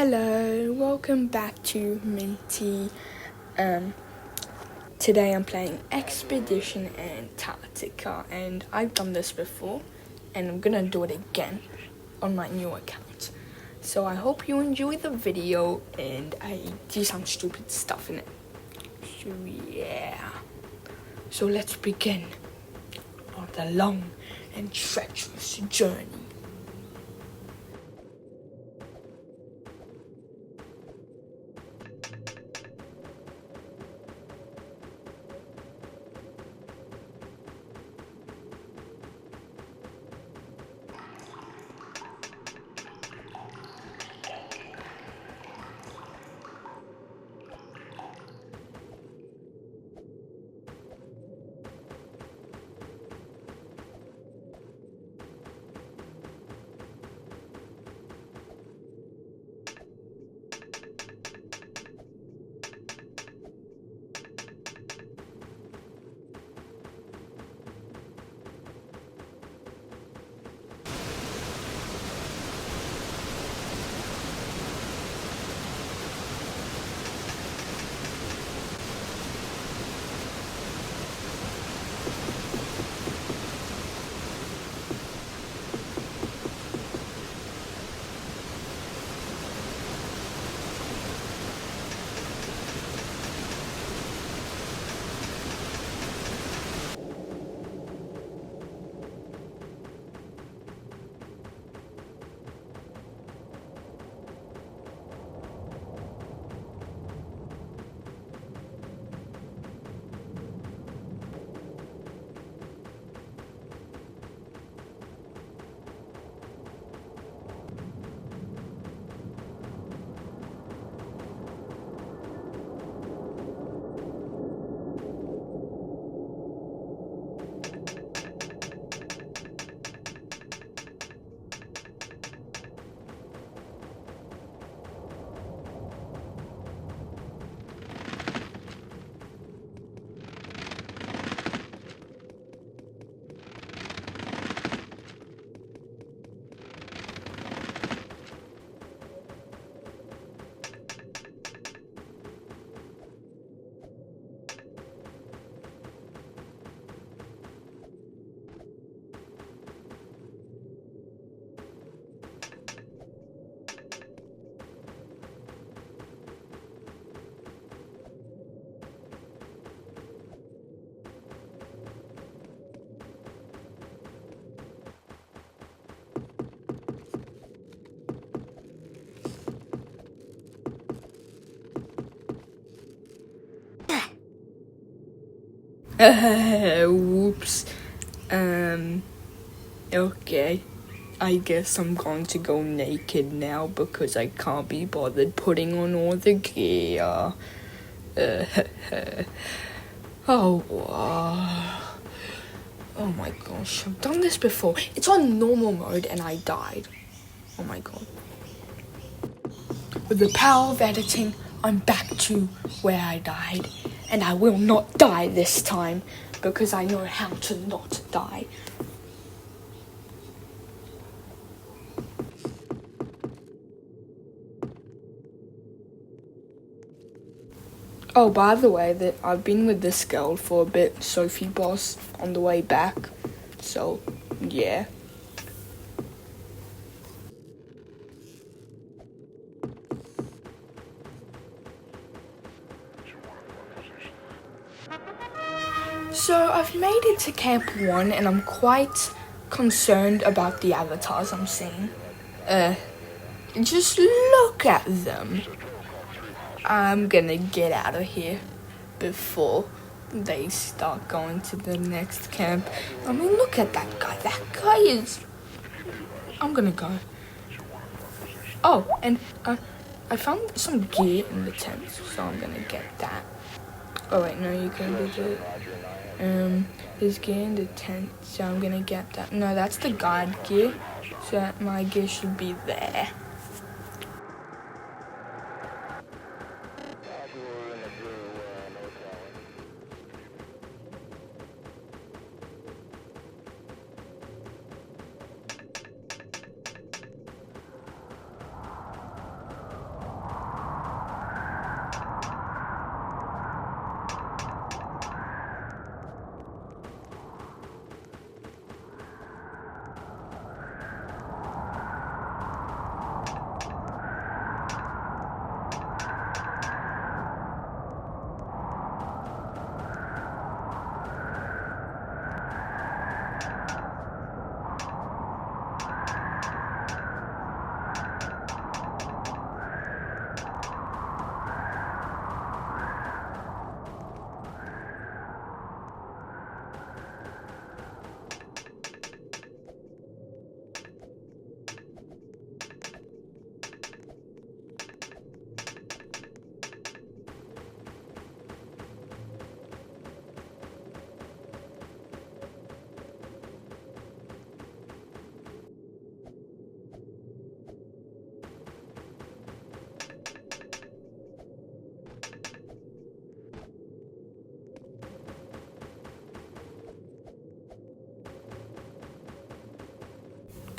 Hello, welcome back to Minty. Today I'm playing Expedition Antarctica, and I've done this before, and I'm gonna do it again on my new account. So I hope you enjoy the video, and I do some stupid stuff in it. So yeah. So let's begin on the long and treacherous journey. Whoops. Okay. I guess I'm going to go naked now because I can't be bothered putting on all the gear. Oh my gosh, I've done this before. It's on normal mode and I died. Oh my god. With the power of editing, I'm back to where I died. And I will not die this time because I know how to not die. Oh, by the way, I've been with this girl for a bit, Sophie Boss, on the way back. So, yeah. So, I've made it to Camp 1, and I'm quite concerned about the avatars I'm seeing. Just look at them. I'm gonna get out of here before they start going to the next camp. I mean, look at that guy. That guy is... I'm gonna go. Oh, and I found some gear in the tent, so I'm gonna get that. Oh wait, no, you can do it. There's gear in the tent, so I'm gonna get that. No, that's the guard gear, so my gear should be there.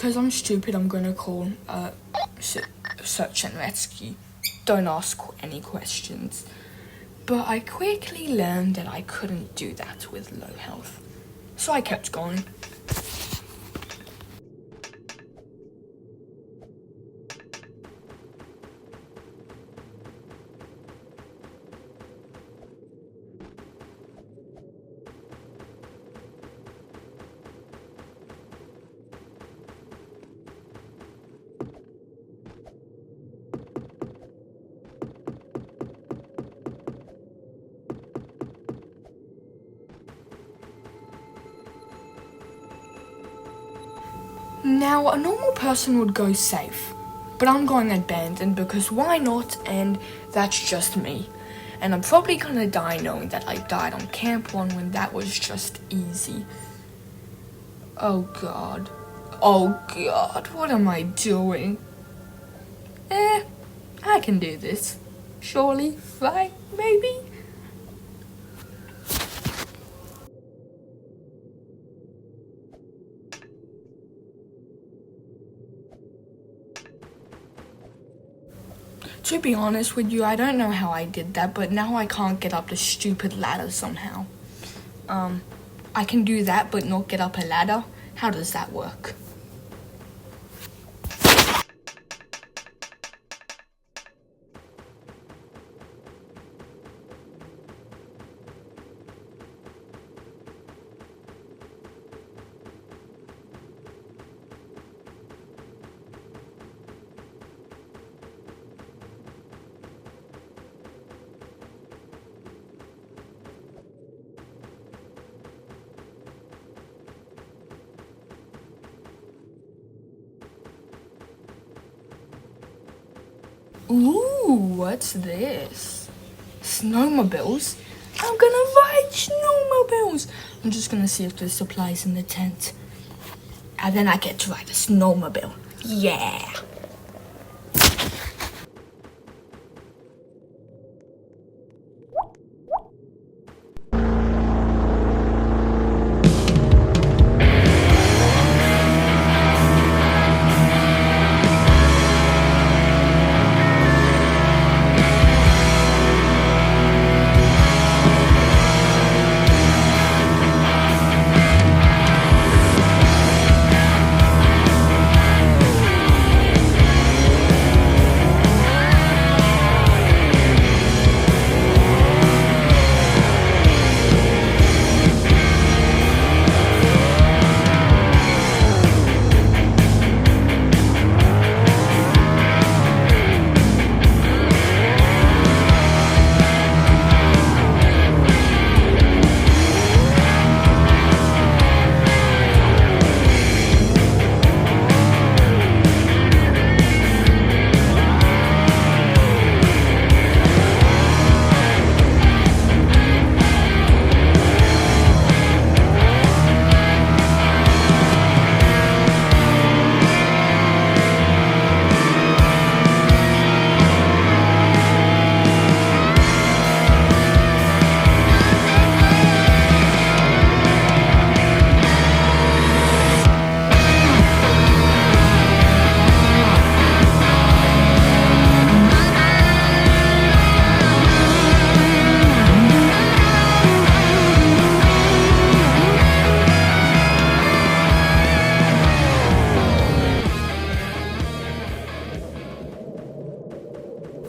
because I'm stupid, I'm gonna call search and rescue. Don't ask any questions. But I quickly learned that I couldn't do that with low health. So I kept going. Now, a normal person would go safe, but I'm going abandoned because why not, and that's just me. And I'm probably gonna die knowing that I died on Camp 1 when that was just easy. Oh god. Oh god, what am I doing? I can do this. Surely, right? Maybe? To be honest with you, I don't know how I did that, but now I can't get up the stupid ladder somehow. I can do that but not get up a ladder? How does that work? Ooh, what's this? Snowmobiles? I'm gonna ride snowmobiles! I'm just gonna see if there's supplies in the tent. And then I get to ride a snowmobile. Yeah!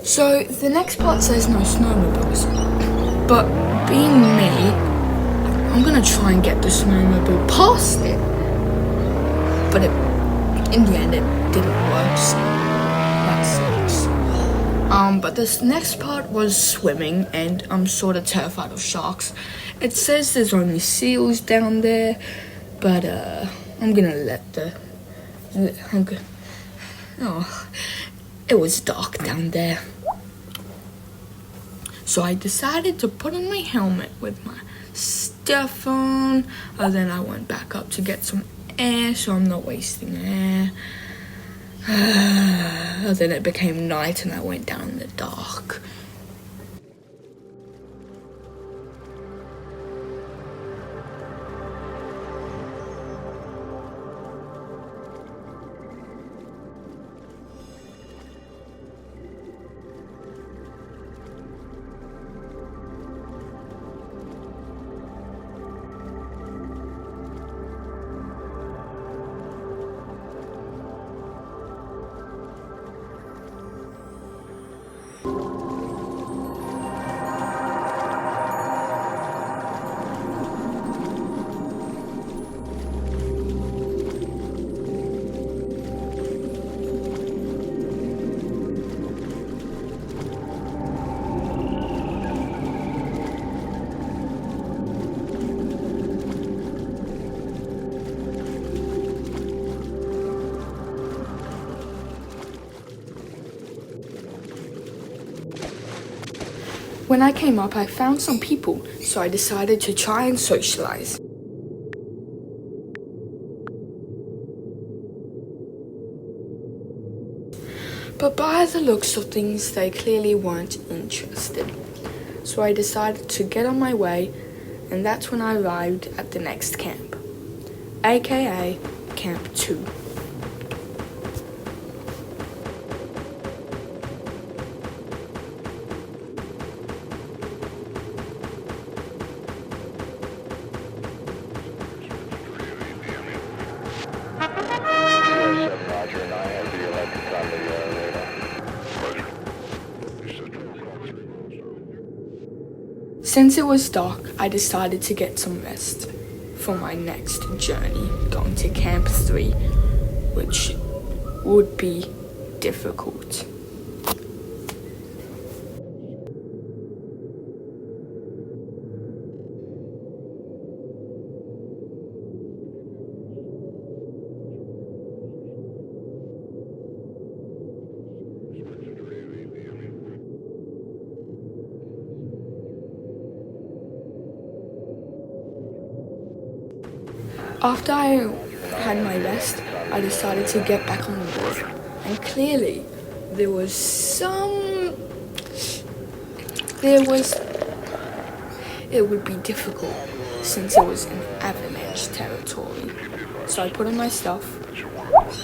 So, the next part says no snowmobiles. But being me, I'm gonna try and get the snowmobile past it. But in the end, it didn't work, so that sucks. But this next part was swimming, and I'm sort of terrified of sharks. It says there's only seals down there, but I'm gonna let it was dark down there. So I decided to put on my helmet with my stuff on, and then I went back up to get some air so I'm not wasting air. And then it became night and I went down in the dark. When I came up, I found some people, so I decided to try and socialize. But by the looks of things, they clearly weren't interested. So I decided to get on my way, and that's when I arrived at the next camp, aka Camp 2. Since it was dark, I decided to get some rest for my next journey, going to Camp 3, which would be difficult. After I had my rest, I decided to get back on board. And clearly, it would be difficult since it was in avalanche territory. So I put on my stuff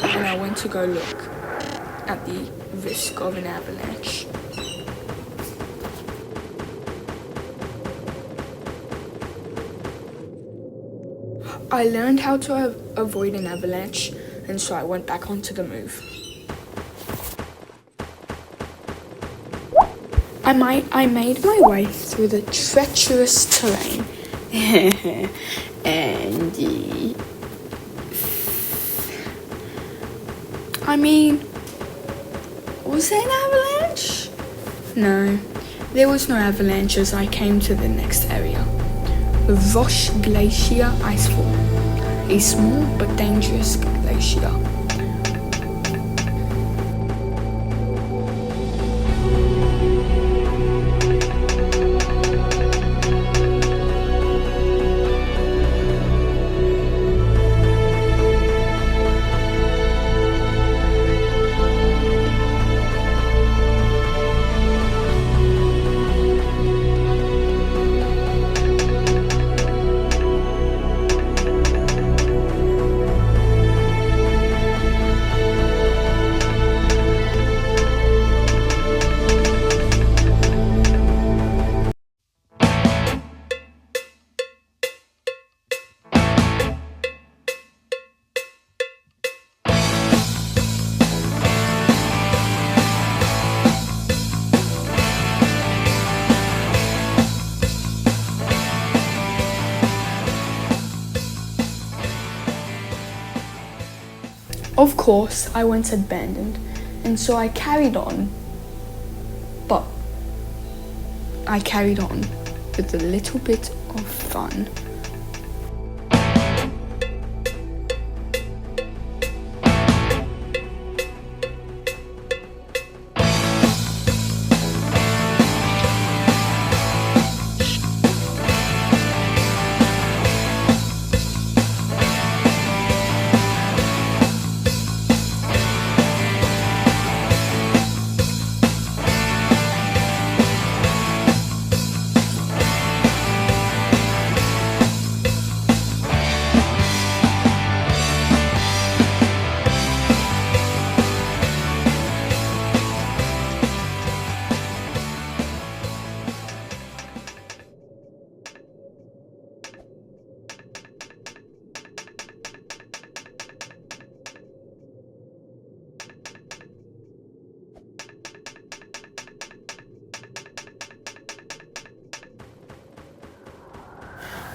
and I went to go look at the risk of an avalanche. I learned how to avoid an avalanche, and so I went back onto the move. I made my way through the treacherous terrain, and was there an avalanche? No, there was no avalanche as I came to the next area. The Roche Glacier Icefall, a small but dangerous glacier. Of course, I went abandoned, and so I carried on. But I carried on with a little bit of fun.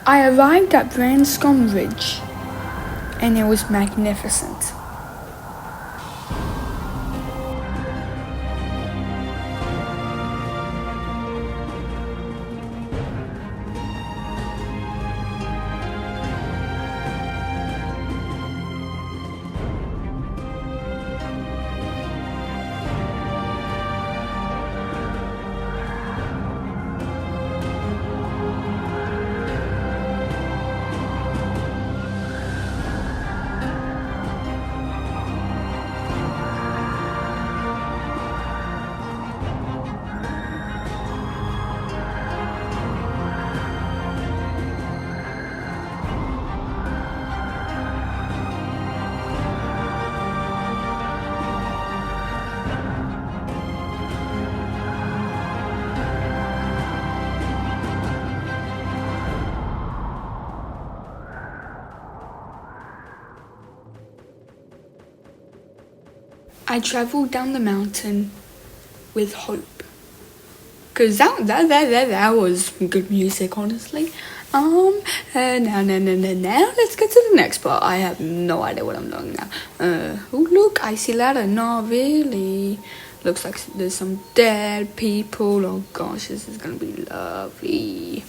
I arrived at Branscombe Ridge, and it was magnificent. I traveled down the mountain with hope. Cause that was good music, honestly. Now let's get to the next part. I have no idea what I'm doing now. Oh look, icy ladder. Not really. Looks like there's some dead people. Oh gosh, this is gonna be lovely.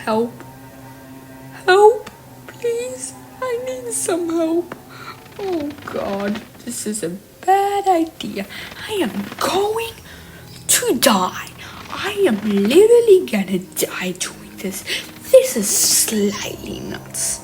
Help. Help, please. I need some help. Oh God, this is a bad idea. I am going to die. I am literally gonna die doing this. This is slightly nuts.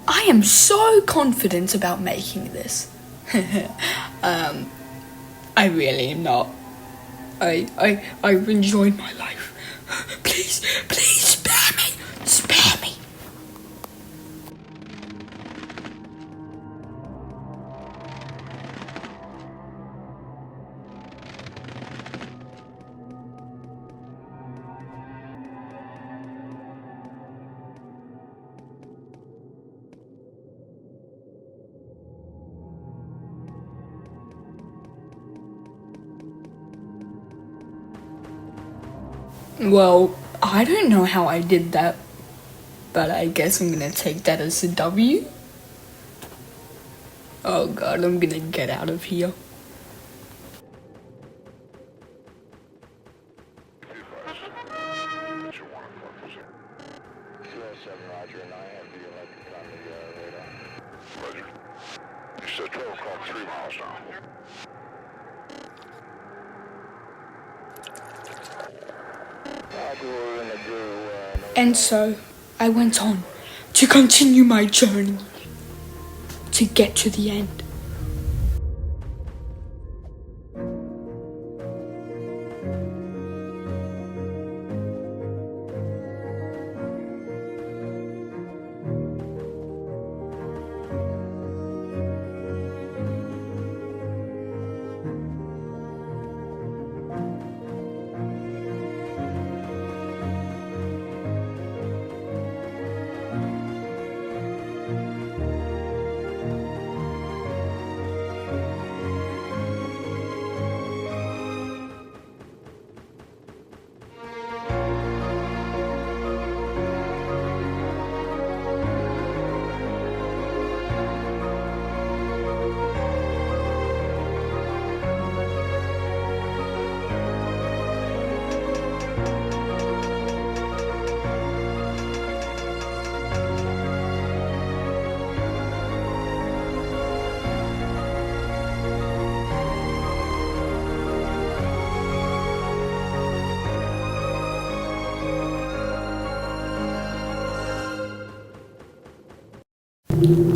I am so confident about making this. I really am not. I've enjoyed my life. Please spare me. Spare me. Well, I don't know how I did that, but I guess I'm gonna take that as a W. Oh God, I'm gonna get out of here. Roger, and I have the electric on the radar. Roger. You said 12 o'clock, 3 miles now. And so I went on to continue my journey to get to the end.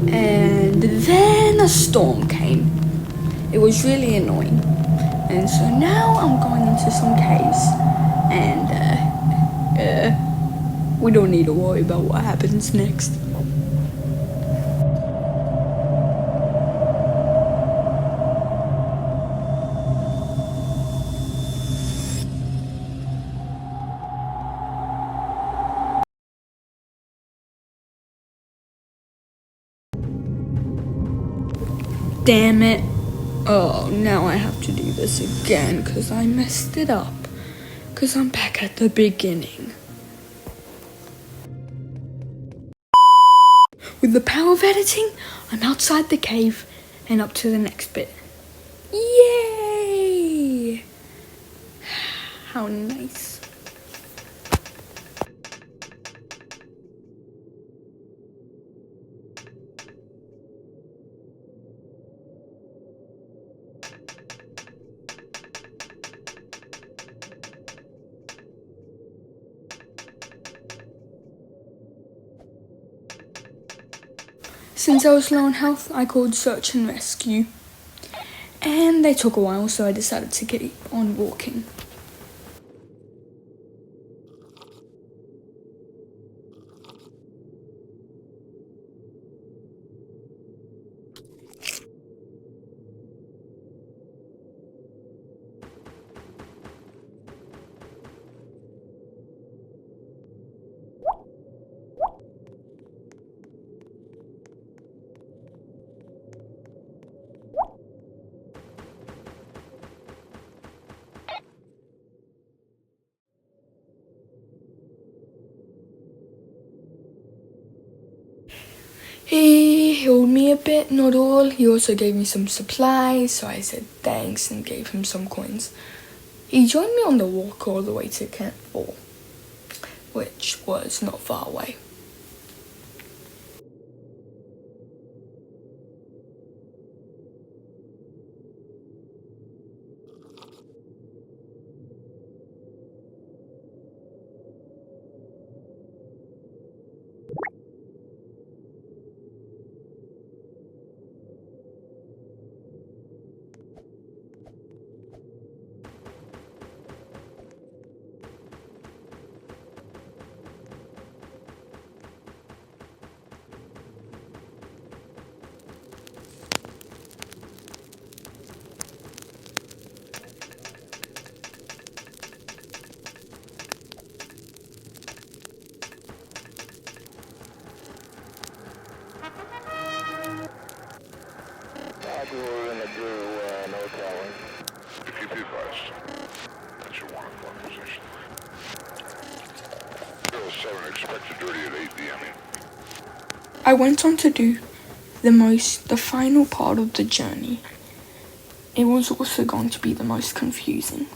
And then a storm came. It was really annoying. And so now I'm going into some caves. And we don't need to worry about what happens next. Damn it. Oh, now I have to do this again because I messed it up. Because I'm back at the beginning. With the power of editing, I'm outside the cave and up to the next bit. Yay! How nice. Since I was low on health, I called search and rescue. And they took a while, so I decided to keep on walking. He healed me a bit, not all. He also gave me some supplies, so I said thanks and gave him some coins. He joined me on the walk all the way to Camp 4, which was not far away. We're in the blue NorCal. If you be advised, that's your 1 o'clock position. 07, expected dirty at 8 p.m. I went on to do the final part of the journey. It was also going to be the most confusing.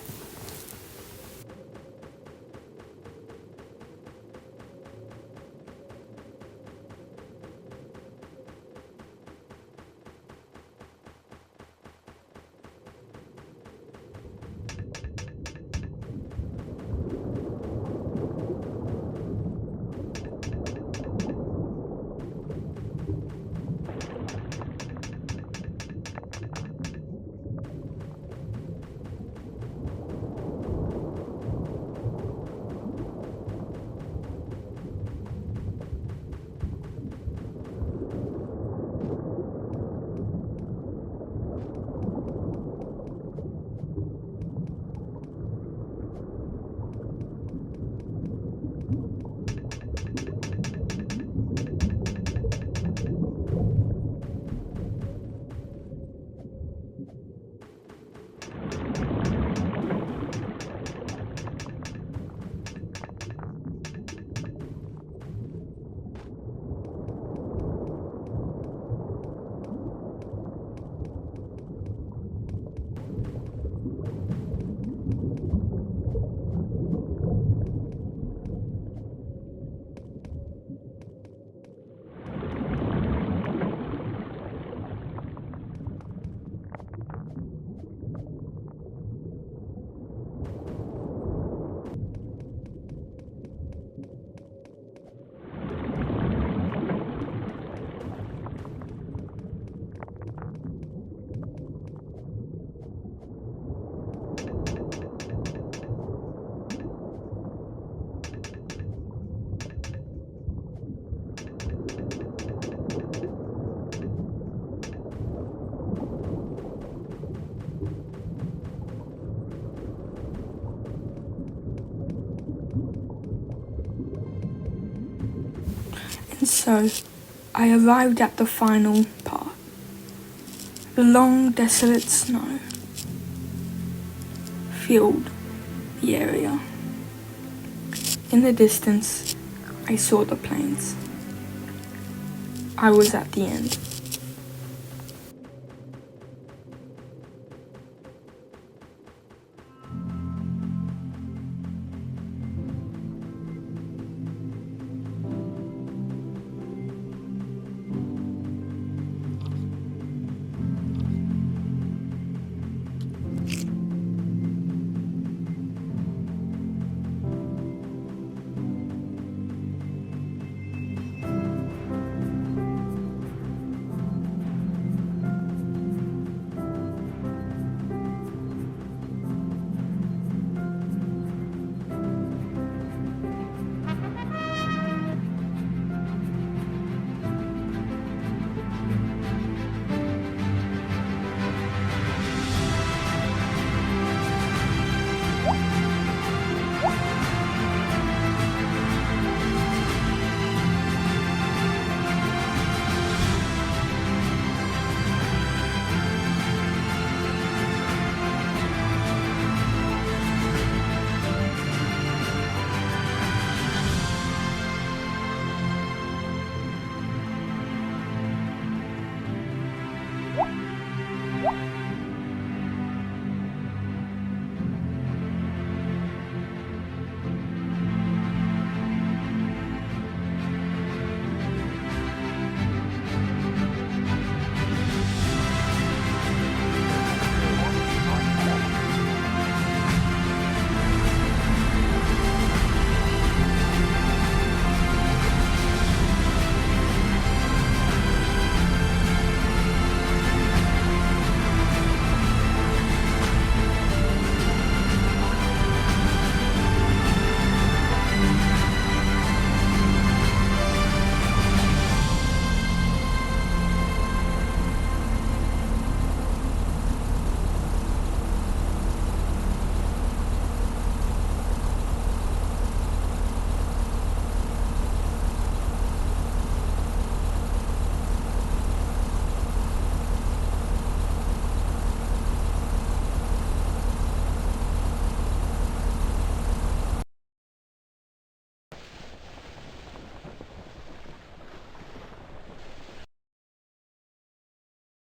And so, I arrived at the final part. The long, desolate snow filled the area. In the distance, I saw the plains. I was at the end.